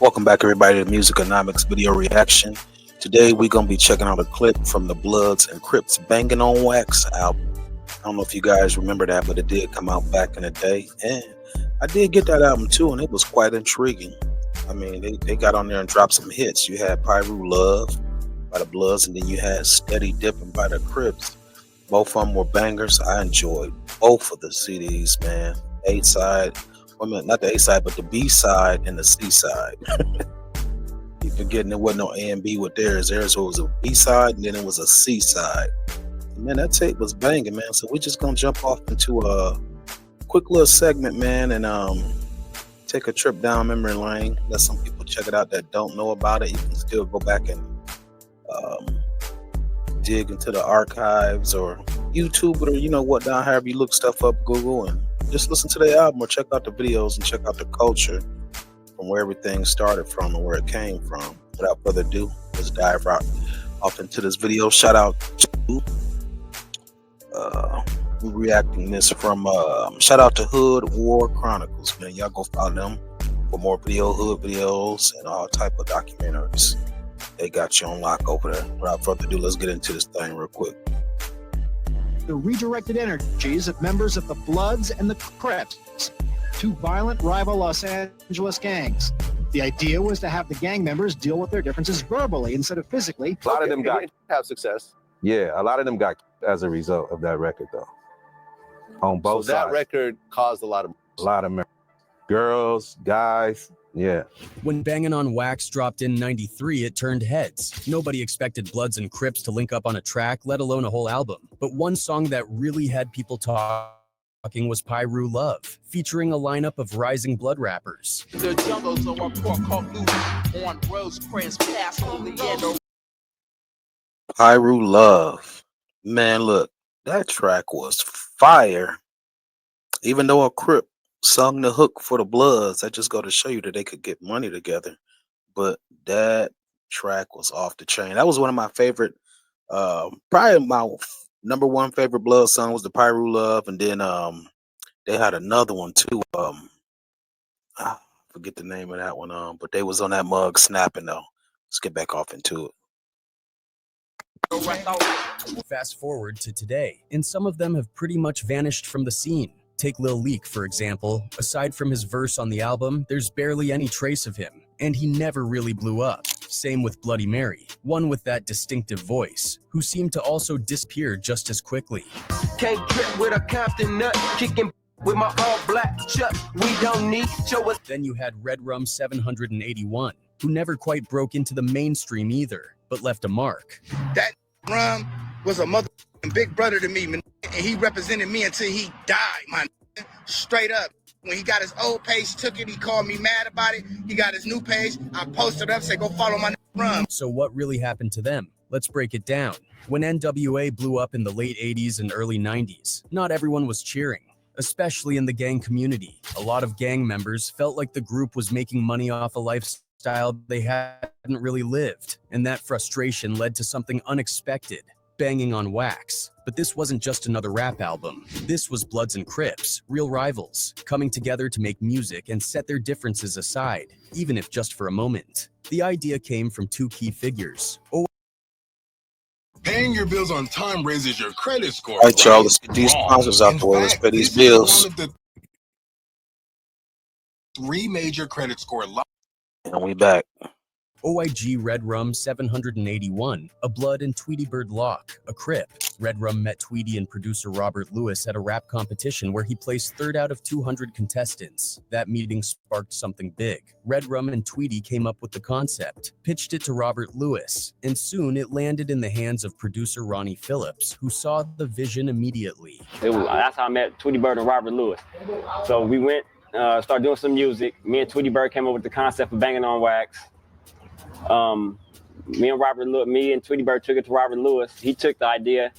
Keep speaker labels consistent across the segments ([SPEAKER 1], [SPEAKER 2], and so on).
[SPEAKER 1] Welcome back, everybody, to the Musiconomics video reaction. Today, we're going to be checking out a clip from the Bloods and Crips Bangin' on Wax album. I don't know if you guys remember that, but it did come out back in the day. And I did get that album too, and it was quite intriguing. I mean, they got on there and dropped some hits. You had Pyru Love by the Bloods, and then you had Steady Dippin' by the Crips. Both of them were bangers. I enjoyed both of the CDs, man. A-side. Not the A side, but the B side and the C side. You forgetting there wasn't no A and B with theirs. Theirs was a B side and then it was a C side. And man, that tape was banging, man. So we're just gonna jump off into a quick little segment, man, and take a trip down memory lane. Let some people check it out that don't know about it. You can still go back and dig into the archives or YouTube or what down, however you look stuff up, Google, and just listen to the album or check out the videos and check out the culture from where everything started from and where it came from. Without further ado, let's dive right off into this video. Shout out to we're reacting this from shout out to Hood War Chronicles, man. Y'all go follow them for more hood videos and all type of documentaries. They got you on lock over there. Without further ado, let's get into this thing real quick.
[SPEAKER 2] The redirected energies of members of the Bloods and the Crips, two violent rival Los Angeles gangs. The idea was to have the gang members deal with their differences verbally instead of physically.
[SPEAKER 3] A lot of them got have success. Yeah, a lot of them got as a result of that record, though. On both sides. That record caused a lot of girls, guys. Yeah.
[SPEAKER 4] When Bangin' on Wax dropped in '93, it turned heads. Nobody expected Bloods and Crips to link up on a track, let alone a whole album. But one song that really had people talking was Pyru Love, featuring a lineup of rising Blood rappers.
[SPEAKER 1] Pyru Love. Man, look, that track was fire. Even though a Crip sung the hook for the Bloods, that just go to show you that they could get money together. But that track was off the chain. That was one of my favorite, probably my number one favorite Blood song was the Pyru Love, and then they had another one too. I forget the name of that one. But they was on that mug snapping though. Let's get back off into it.
[SPEAKER 4] Fast forward to today, and some of them have pretty much vanished from the scene. Take Lil Leak, for example. Aside from his verse on the album, there's barely any trace of him, and he never really blew up. Same with Bloody Mary, one with that distinctive voice, who seemed to also disappear just as quickly.
[SPEAKER 5] Can't trip with a Compton nut, kicking with my all black chuck. We don't need show us.
[SPEAKER 4] Then you had Red Rum 781, who never quite broke into the mainstream either, but left a mark.
[SPEAKER 6] That Rum was a motherfucking big brother to me, man. And he represented me until he died, man. Straight up. When he got his old page, took it, he called me mad about it. He got his new page. I posted up, said, go follow my Rum.
[SPEAKER 4] So what really happened to them? Let's break it down. When NWA blew up in the late 80s and early 90s, not everyone was cheering, especially in the gang community. A lot of gang members felt like the group was making money off a lifestyle they hadn't really lived, and that frustration led to something unexpected. Banging on Wax. But this wasn't just another rap album. This was Bloods and Crips, real rivals, coming together to make music and set their differences aside, even if just for a moment. The idea came from two key figures.
[SPEAKER 7] Paying your bills on time raises your credit score.
[SPEAKER 1] All right, y'all, let's get these sponsors out the way. Let's pay these bills.
[SPEAKER 7] One of the 3 major credit score lines.
[SPEAKER 1] And we back.
[SPEAKER 4] OIG Red Rum 781, a Blood and Tweety Bird lock, a Crip. Red Rum met Tweety and producer Robert Lewis at a rap competition where he placed 3rd out of 200 contestants. That meeting sparked something big. Red Rum and Tweety came up with the concept, pitched it to Robert Lewis, and soon it landed in the hands of producer Ronnie Phillips, who saw the vision immediately.
[SPEAKER 8] That's how I met Tweety Bird and Robert Lewis. So we went, started doing some music. Me and Tweety Bird came up with the concept of Bangin' on Wax. Me and Tweety Bird took it to Robert Lewis. He took the idea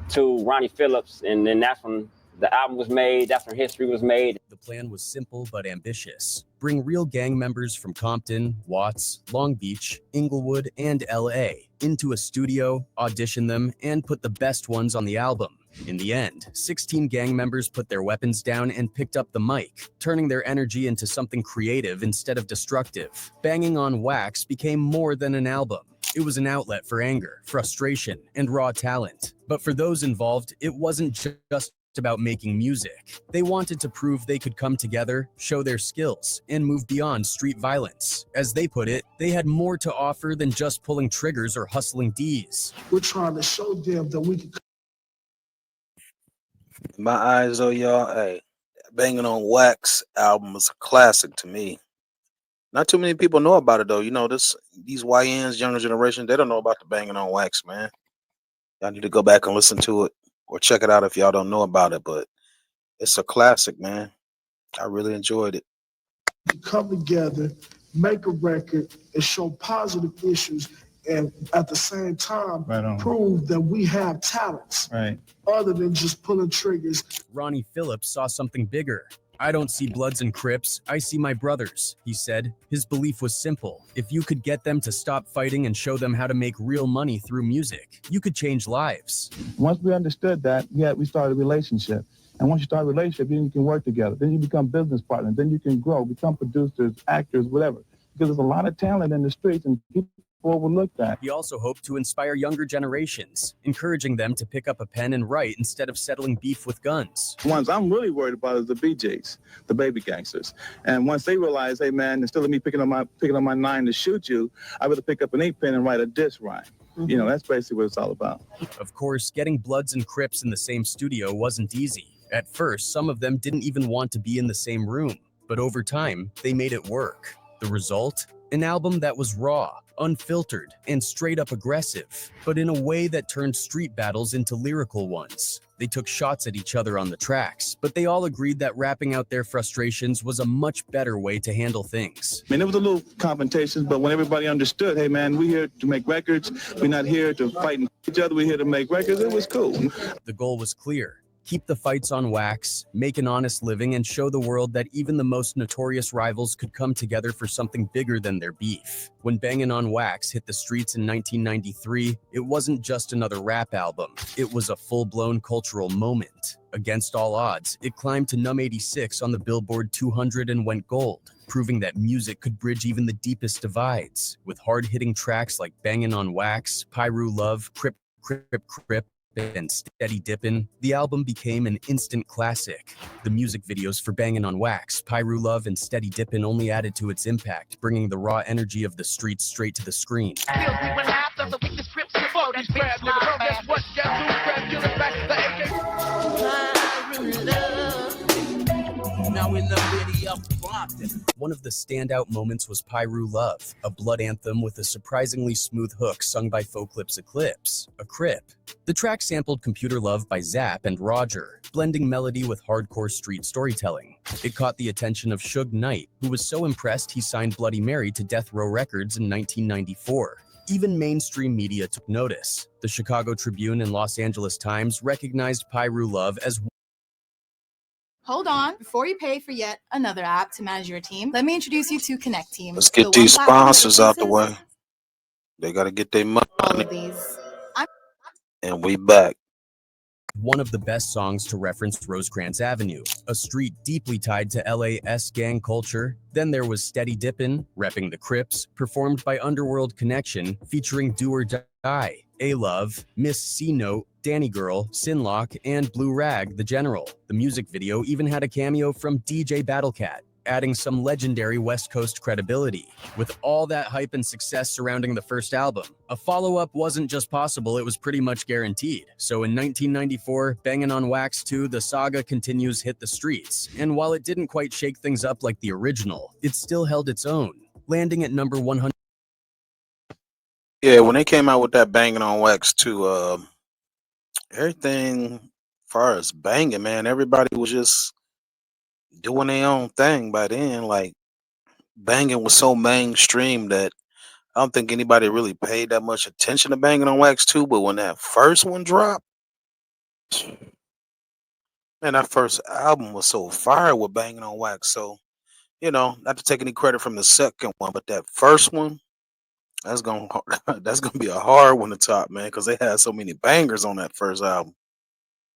[SPEAKER 8] to Ronnie Phillips, and then that's when the album was made. That's when history was made.
[SPEAKER 4] The plan was simple but ambitious. Bring real gang members from Compton, Watts, Long Beach, Inglewood, and LA into a studio, audition them, and put the best ones on the album. In the end, 16 gang members put their weapons down and picked up the mic, turning their energy into something creative instead of destructive. Banging on Wax became more than an album. It was an outlet for anger, frustration, and raw talent. But for those involved, it wasn't just about making music. They wanted to prove they could come together, show their skills, and move beyond street violence. As they put it, they had more to offer than just pulling triggers or hustling D's.
[SPEAKER 9] We're trying to show them that we can.
[SPEAKER 1] In my eyes, though, y'all, hey, Banging on Wax album is a classic to me. Not too many people know about it, though. You know, these YNs, younger generation, they don't know about the Banging on Wax, man. Y'all need to go back and listen to it or check it out if y'all don't know about it. But it's a classic, man. I really enjoyed it.
[SPEAKER 9] Come together, make a record, and show positive issues, and at the same time, prove that we have talents other than just pulling triggers.
[SPEAKER 4] Ronnie Phillips saw something bigger. I don't see Bloods and Crips, I see my brothers, he said. His belief was simple. If you could get them to stop fighting and show them how to make real money through music, you could change lives.
[SPEAKER 10] Once we understood that, we started a relationship. And once you start a relationship, then you can work together. Then you become business partners. Then you can grow, become producers, actors, whatever. Because there's a lot of talent in the streets and people overlook that.
[SPEAKER 4] He also hoped to inspire younger generations, encouraging them to pick up a pen and write instead of settling beef with guns.
[SPEAKER 10] The ones I'm really worried about is the BJs, the baby gangsters. And once they realize, hey man, instead of me picking up my 9 to shoot you, I rather pick up an 8 pen and write a diss rhyme. You know, that's basically what it's all about.
[SPEAKER 4] Of course, getting Bloods and Crips in the same studio wasn't easy. At first, some of them didn't even want to be in the same room, but over time, they made it work. The result? An album that was raw, unfiltered, and straight up aggressive, but in a way that turned street battles into lyrical ones. They took shots at each other on the tracks, but they all agreed that rapping out their frustrations was a much better way to handle things.
[SPEAKER 10] I mean, there was a little confrontations, but when everybody understood, hey man, we're here to make records, we're not here to fight each other, we're here to make records, it was cool.
[SPEAKER 4] The goal was clear. Keep the fights on wax, make an honest living, and show the world that even the most notorious rivals could come together for something bigger than their beef. When Bangin' on Wax hit the streets in 1993, it wasn't just another rap album. It was a full-blown cultural moment. Against all odds, it climbed to number 86 on the Billboard 200 and went gold, proving that music could bridge even the deepest divides. With hard-hitting tracks like Bangin' on Wax, Pyru Love, Crip, and Steady Dippin', the album became an instant classic. The music videos for Bangin' on Wax, Pyru Love, and Steady Dippin' only added to its impact, bringing the raw energy of the streets straight to the screen. One of the standout moments was Pyru Love, a blood anthem with a surprisingly smooth hook sung by Foclip's Eclipse, a Crip. The track sampled Computer Love by Zapp and Roger, blending melody with hardcore street storytelling. It caught the attention of Suge Knight, who was so impressed he signed Bloody Mary to Death Row Records in 1994. Even mainstream media took notice. The Chicago Tribune and Los Angeles Times recognized Pyru Love as
[SPEAKER 11] Hold on, before you pay for yet another app to manage your team, let me introduce you to Connect Team.
[SPEAKER 1] Let's get these sponsors out the way. They got to get their money.
[SPEAKER 11] All of these.
[SPEAKER 1] And we back.
[SPEAKER 4] One of the best songs to reference Rosecrans Avenue, a street deeply tied to LA's gang culture. Then there was Steady Dippin', repping the Crips, performed by Underworld Connection, featuring Do or Die, A-Love, Miss C-Note, Danny Girl, Sinlock, and Blue Rag, the General. The music video even had a cameo from DJ Battlecat, adding some legendary West Coast credibility. With all that hype and success surrounding the first album, a follow-up wasn't just possible, it was pretty much guaranteed. So in 1994, Bangin' on Wax 2, the saga continues hit the streets. And while it didn't quite shake things up like the original, it still held its own, landing at number 100.
[SPEAKER 1] Yeah, when they came out with that Bangin' on Wax 2, everything as far as banging, man, everybody was just doing their own thing by then. Like, banging was so mainstream that I don't think anybody really paid that much attention to Banging on Wax 2. But when that first one dropped, man, that first album was so fire with Banging on Wax. So, you know, not to take any credit from the second one, but that first one, that's gonna be a hard one to top, man, because they had so many bangers on that first album.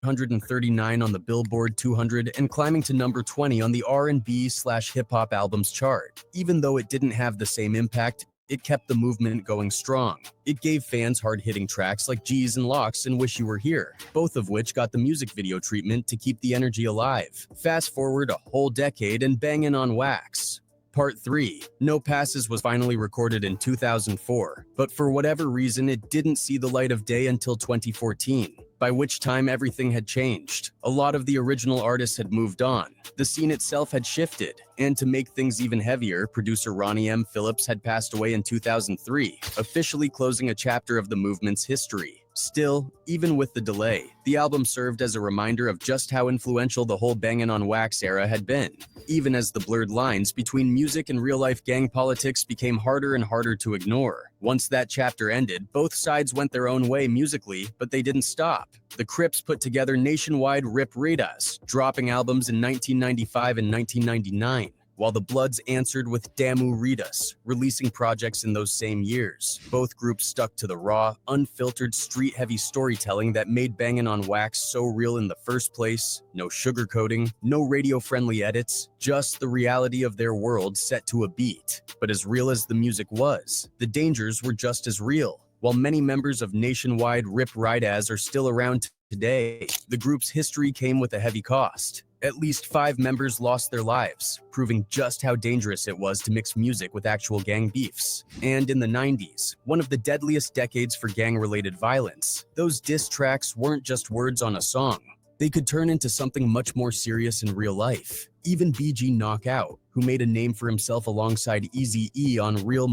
[SPEAKER 4] 139 on the Billboard 200 and climbing to number 20 on the R&B/hip-hop albums chart. Even though it didn't have the same impact, it kept the movement going strong. It gave fans hard-hitting tracks like G's and Locks and Wish You Were Here, both of which got the music video treatment to keep the energy alive. Fast forward a whole decade and Bangin' on Wax. Part 3, No Passes was finally recorded in 2004, but for whatever reason it didn't see the light of day until 2014, by which time everything had changed. A lot of the original artists had moved on, the scene itself had shifted, and to make things even heavier, producer Ronnie M. Phillips had passed away in 2003, officially closing a chapter of the movement's history. Still, even with the delay, the album served as a reminder of just how influential the whole Bangin' on Wax era had been, even as the blurred lines between music and real-life gang politics became harder and harder to ignore. Once that chapter ended, both sides went their own way musically, but they didn't stop. The Crips put together nationwide Rip Raiders, dropping albums in 1995 and 1999. While the Bloods answered with Damu Ritas, releasing projects in those same years. Both groups stuck to the raw, unfiltered, street-heavy storytelling that made Bangin' on Wax so real in the first place. No sugarcoating, no radio-friendly edits, just the reality of their world set to a beat. But as real as the music was, the dangers were just as real. While many members of nationwide Rip Raiders are still around today, the group's history came with a heavy cost. At least 5 members lost their lives, proving just how dangerous it was to mix music with actual gang beefs. And in the 90s, one of the deadliest decades for gang-related violence, those diss tracks weren't just words on a song. They could turn into something much more serious in real life. Even BG Knockout, who made a name for himself alongside Eazy-E on Real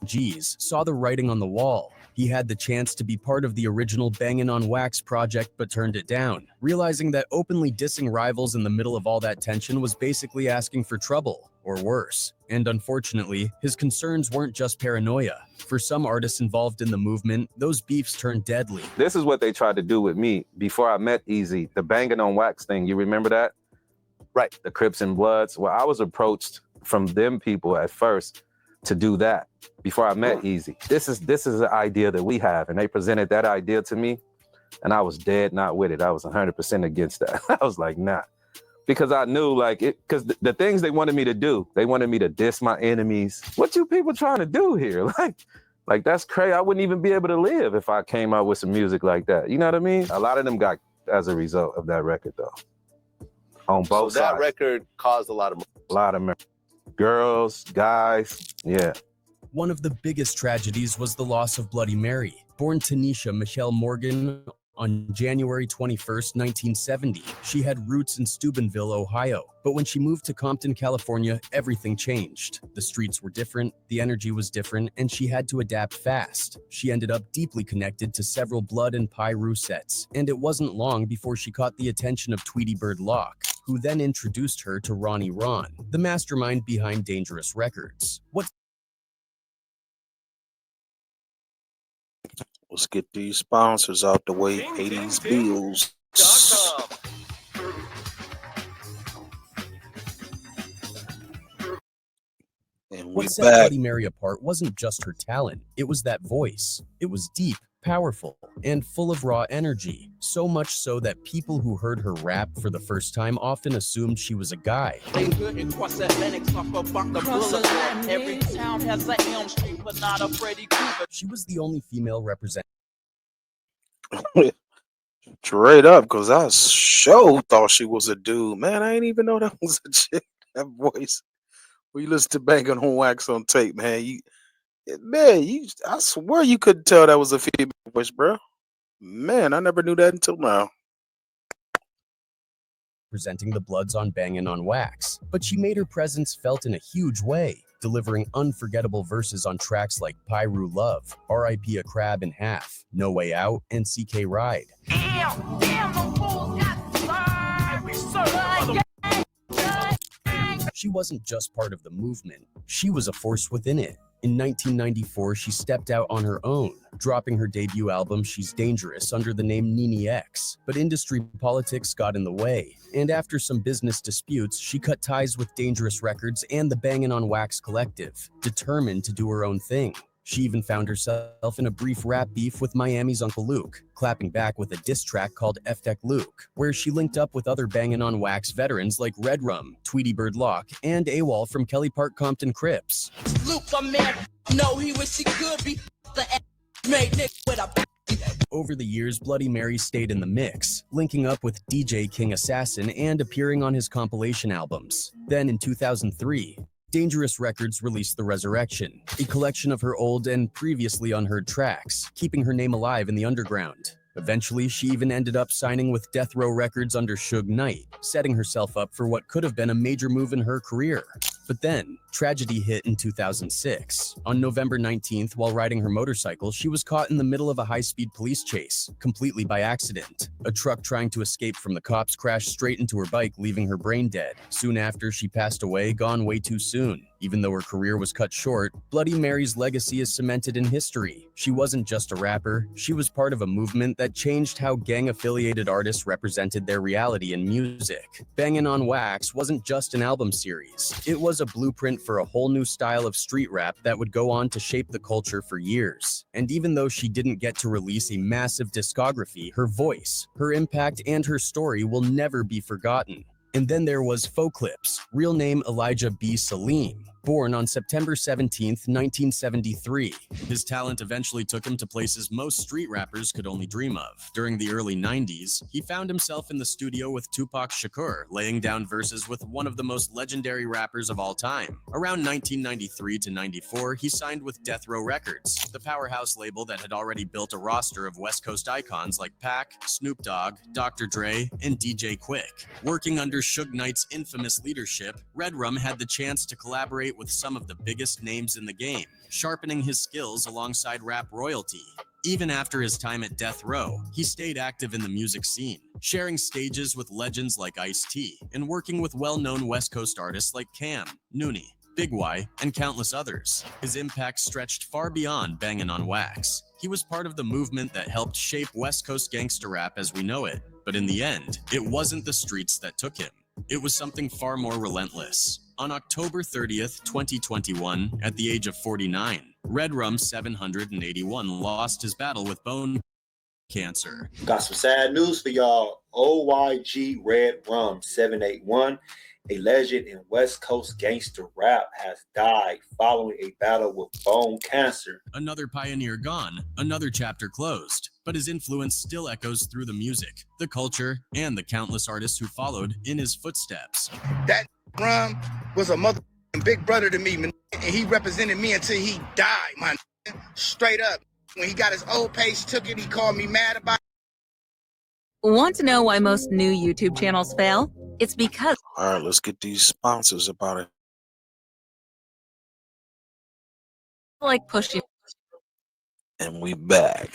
[SPEAKER 4] G's, saw the writing on the wall. He had the chance to be part of the original Bangin' on Wax project but turned it down, realizing that openly dissing rivals in the middle of all that tension was basically asking for trouble, or worse. And unfortunately, his concerns weren't just paranoia. For some artists involved in the movement, those beefs turned deadly.
[SPEAKER 3] This is what they tried to do with me before I met Eazy. The Bangin' on Wax thing, you remember that? Right, the Crips and Bloods. Well, I was approached from them people at first to do that before I met Eazy. This is the idea that we have, and they presented that idea to me, and I was dead not with it. I was 100% against that. I was like, nah, because I knew like it, because the things they wanted me to do, they wanted me to diss my enemies. What you people trying to do here? Like that's crazy. I wouldn't even be able to live if I came out with some music like that. You know what I mean? A lot of them got as a result of that record, though. On both sides. So that record caused a lot of girls, guys, yeah.
[SPEAKER 4] One of the biggest tragedies was the loss of Bloody Mary. Born Tanisha Michelle Morgan on January 21st, 1970, she had roots in Steubenville, Ohio. But when she moved to Compton, California, everything changed. The streets were different, the energy was different, and she had to adapt fast. She ended up deeply connected to several Blood and Pyru sets, and it wasn't long before she caught the attention of Tweety Bird Locke, who then introduced her to Ronnie Ron, the mastermind behind Dangerous Records.
[SPEAKER 1] Let's get these sponsors out the way. Pay these bills. And
[SPEAKER 4] what set Bloody Mary apart wasn't just her talent, it was that voice. It was deep, powerful, and full of raw energy, so much so that people who heard her rap for the first time often assumed she was a guy.
[SPEAKER 12] Every town has a Elm Street, but not a Freddy Krueger.
[SPEAKER 4] She was the only female representative.
[SPEAKER 1] Straight up, because I sure thought she was a dude. Man, I ain't even know that was a chick. That voice. When you listen to Bangin' on Wax on tape, man, I swear you couldn't tell that was a female voice, bro. Man, I never knew that until now.
[SPEAKER 4] Presenting the Bloods on Bangin' on Wax, but she made her presence felt in a huge way, delivering unforgettable verses on tracks like Pyru Love, R.I.P. a Crab in Half, No Way Out, and CK Ride. She wasn't just part of the movement, she was a force within it. In 1994, she stepped out on her own, dropping her debut album She's Dangerous under the name Nene X. But industry politics got in the way, and after some business disputes, she cut ties with Dangerous Records and the Bangin' on Wax collective, determined to do her own thing. She even found herself in a brief rap beef with Miami's Uncle Luke, clapping back with a diss track called F Deck Luke, where she linked up with other Bangin' on Wax veterans like Red Rum, Tweety Bird Locke, and AWOL from Kelly Park Compton Crips.
[SPEAKER 12] Luke, my man, no, he wish he could be the made nigga with a.
[SPEAKER 4] Over the years, Bloody Mary stayed in the mix, linking up with DJ King Assassin and appearing on his compilation albums. Then in 2003, Dangerous Records released The Resurrection, a collection of her old and previously unheard tracks, keeping her name alive in the underground. Eventually, she even ended up signing with Death Row Records under Suge Knight, setting herself up for what could have been a major move in her career. But then, tragedy hit in 2006. On November 19th, while riding her motorcycle, she was caught in the middle of a high-speed police chase, completely by accident. A truck trying to escape from the cops crashed straight into her bike, leaving her brain dead. Soon after, she passed away, gone way too soon. Even though her career was cut short, Bloody Mary's legacy is cemented in history. She wasn't just a rapper, she was part of a movement that changed how gang-affiliated artists represented their reality in music. Bangin' on Wax wasn't just an album series. It was a blueprint for a whole new style of street rap that would go on to shape the culture for years. And even though she didn't get to release a massive discography, her voice, her impact, and her story will never be forgotten. And then there was Faux Clips, real name Elijah B. Salim, born on September 17, 1973. His talent eventually took him to places most street rappers could only dream of. During the early 90s, he found himself in the studio with Tupac Shakur, laying down verses with one of the most legendary rappers of all time. Around 1993 to 94, he signed with Death Row Records, the powerhouse label that had already built a roster of West Coast icons like Pac, Snoop Dogg, Dr. Dre, and DJ Quick. Working under Suge Knight's infamous leadership, Red Rum had the chance to collaborate with some of the biggest names in the game, sharpening his skills alongside rap royalty. Even after his time at Death Row, he stayed active in the music scene, sharing stages with legends like Ice-T, and working with well-known West Coast artists like Cam, Noonie, Big Y, and countless others. His impact stretched far beyond Bangin' on Wax. He was part of the movement that helped shape West Coast gangsta rap as we know it. But in the end, it wasn't the streets that took him. It was something far more relentless. On October 30th, 2021, at the age of 49, Red Rum 781 lost his battle with bone cancer.
[SPEAKER 13] Got some sad news for y'all. OYG Red Rum 781, a legend in West Coast gangster rap, has died following a battle with bone cancer.
[SPEAKER 4] Another pioneer gone, another chapter closed. But his influence still echoes through the music, the culture, and the countless artists who followed in his footsteps.
[SPEAKER 6] That Rum was a mother big brother to me, man, and he represented me until he died, man. Straight up. When he got his old page took it, he called me mad about it.
[SPEAKER 14] Want to know why most new YouTube channels fail? It's because...
[SPEAKER 1] All right, let's get these sponsors about it.
[SPEAKER 14] like pushing.
[SPEAKER 1] And we back.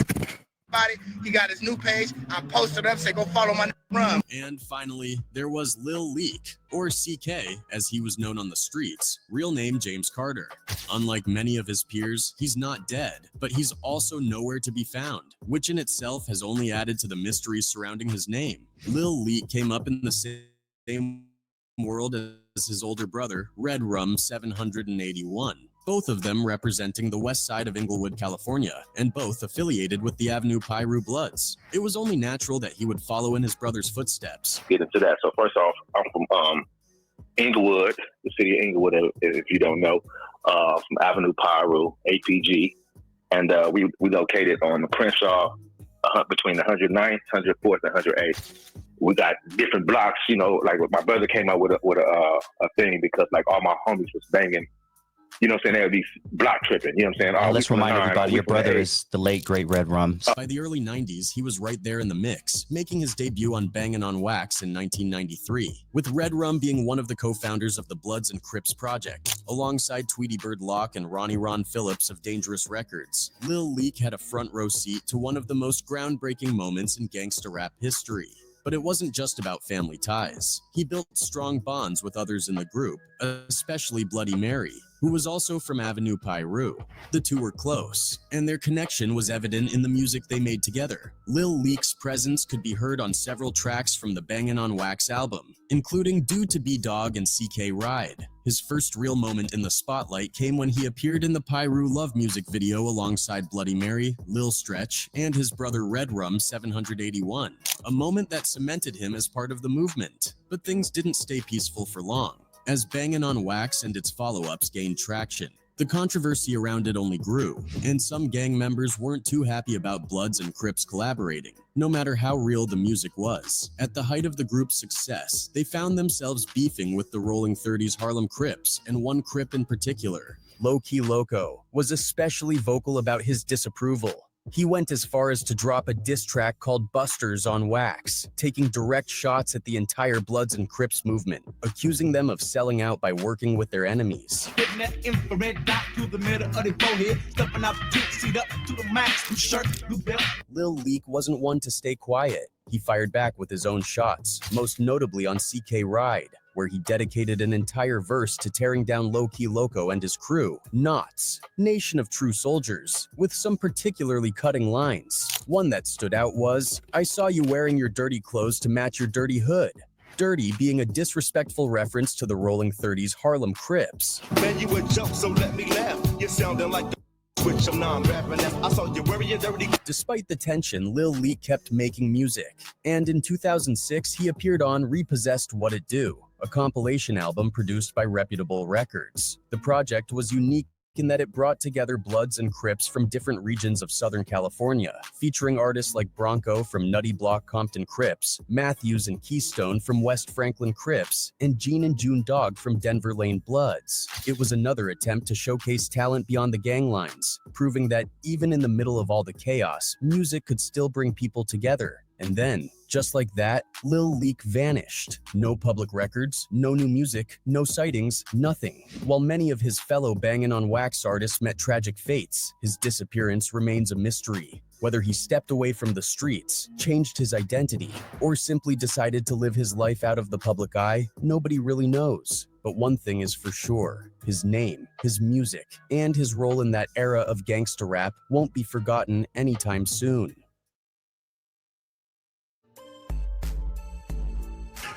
[SPEAKER 6] He got his new page. I posted up, say go follow my Rum.
[SPEAKER 4] And finally, there was Lil Leak, or CK, as he was known on the streets, real name James Carter. Unlike many of his peers, he's not dead, but he's also nowhere to be found, which in itself has only added to the mystery surrounding his name. Lil Leak came up in the same world as his older brother, Red Rum 781. Both of them representing the west side of Inglewood, California, and both affiliated with the Avenue Piru Bloods. It was only natural that he would follow in his brother's footsteps.
[SPEAKER 15] Get into that. So first off, I'm from Inglewood, the city of Inglewood, if you don't know, from Avenue Piru, APG, and we located on Crenshaw, between the 109th, 104th, and 108th. We got different blocks, you know, like my brother came out with a thing because like all my homies was banging. You know what I'm saying? They would be block tripping. You know what I'm saying?
[SPEAKER 16] Let's remind everybody, your brother is the late, great Red Rum.
[SPEAKER 4] By the early 90s, he was right there in the mix, making his debut on Bangin' on Wax in 1993, with Red Rum being one of the co-founders of the Bloods and Crips project. Alongside Tweety Bird Locke and Ron Phillips of Dangerous Records, Lil Leak had a front row seat to one of the most groundbreaking moments in gangsta rap history. But it wasn't just about family ties. He built strong bonds with others in the group, especially Bloody Mary, who was also from Avenue Pyru. The two were close, and their connection was evident in the music they made together. Lil Leak's presence could be heard on several tracks from the Bangin' on Wax album, including Due to Be Dog and CK Ride. His first real moment in the spotlight came when he appeared in the Pyru Love music video alongside Bloody Mary, Lil Stretch, and his brother Red Rum 781, a moment that cemented him as part of the movement. But things didn't stay peaceful for long. As Bangin' on Wax and its follow-ups gained traction, the controversy around it only grew, and some gang members weren't too happy about Bloods and Crips collaborating, no matter how real the music was. At the height of the group's success, they found themselves beefing with the Rolling 30s Harlem Crips, and one Crip in particular. Low Key Loco was especially vocal about his disapproval. He went as far as to drop a diss track called Busters on Wax, taking direct shots at the entire Bloods and Crips movement, accusing them of selling out by working with their enemies. Lil Leak wasn't one to stay quiet. He fired back with his own shots, most notably on CK Ride, where he dedicated an entire verse to tearing down Low Key Loco and his crew, Knots, Nation of True Soldiers, with some particularly cutting lines. One that stood out was, I saw you wearing your dirty clothes to match your dirty hood. Dirty being a disrespectful reference to the Rolling 30s Harlem Crips.
[SPEAKER 17] Man, you a joke, so let me laugh. You sounded like the switch, I'm non-rapping. I saw you wearing your dirty.
[SPEAKER 4] Despite the tension, Lil Leak kept making music, and in 2006 he appeared on Repossessed What It Do, a compilation album produced by Reputable Records. The project was unique in that it brought together Bloods and Crips from different regions of Southern California, featuring artists like Bronco from Nutty Block Compton Crips, Matthews and Keystone from West Franklin Crips, and Gene and June Dog from Denver Lane Bloods. It was another attempt to showcase talent beyond the gang lines, proving that even in the middle of all the chaos, music could still bring people together. And then, just like that, Lil Leak vanished. No public records, no new music, no sightings, nothing. While many of his fellow Bangin' on Wax artists met tragic fates, his disappearance remains a mystery. Whether he stepped away from the streets, changed his identity, or simply decided to live his life out of the public eye, nobody really knows. But one thing is for sure, his name, his music, and his role in that era of gangsta rap won't be forgotten anytime soon.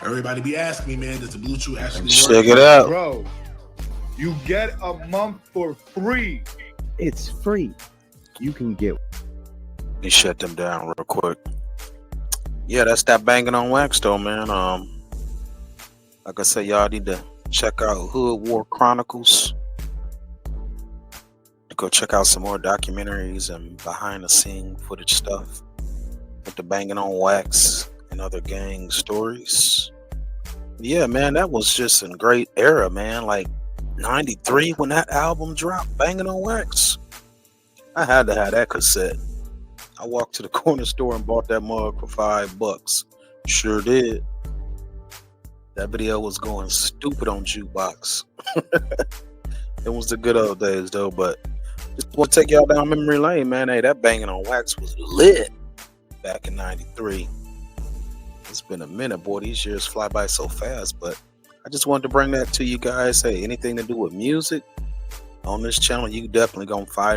[SPEAKER 18] Everybody be asking me, man, does the Bluetooth actually work?
[SPEAKER 1] Check it out.
[SPEAKER 19] Bro, you get a month for free.
[SPEAKER 20] It's free. You can get.
[SPEAKER 1] Let me shut them down real quick. Yeah, that's that Bangin' on Wax though, man. Like I said, y'all need to check out Hood War Chronicles. Go check out some more documentaries and behind the scene footage stuff with the Bangin' on Wax and other gang stories. Yeah, man, that was just a great era, man. Like 93 when that album dropped, Bangin' on Wax. I had to have that cassette. I walked to the corner store and bought that mug for $5. Sure did. That video was going stupid on jukebox. It was the good old days though, but just want to take y'all down memory lane, man. Hey, that Bangin' on Wax was lit back in 93. It's been a minute, boy. These years fly by so fast, but I just wanted to bring that to you guys. Hey, anything to do with music on this channel, you definitely gonna find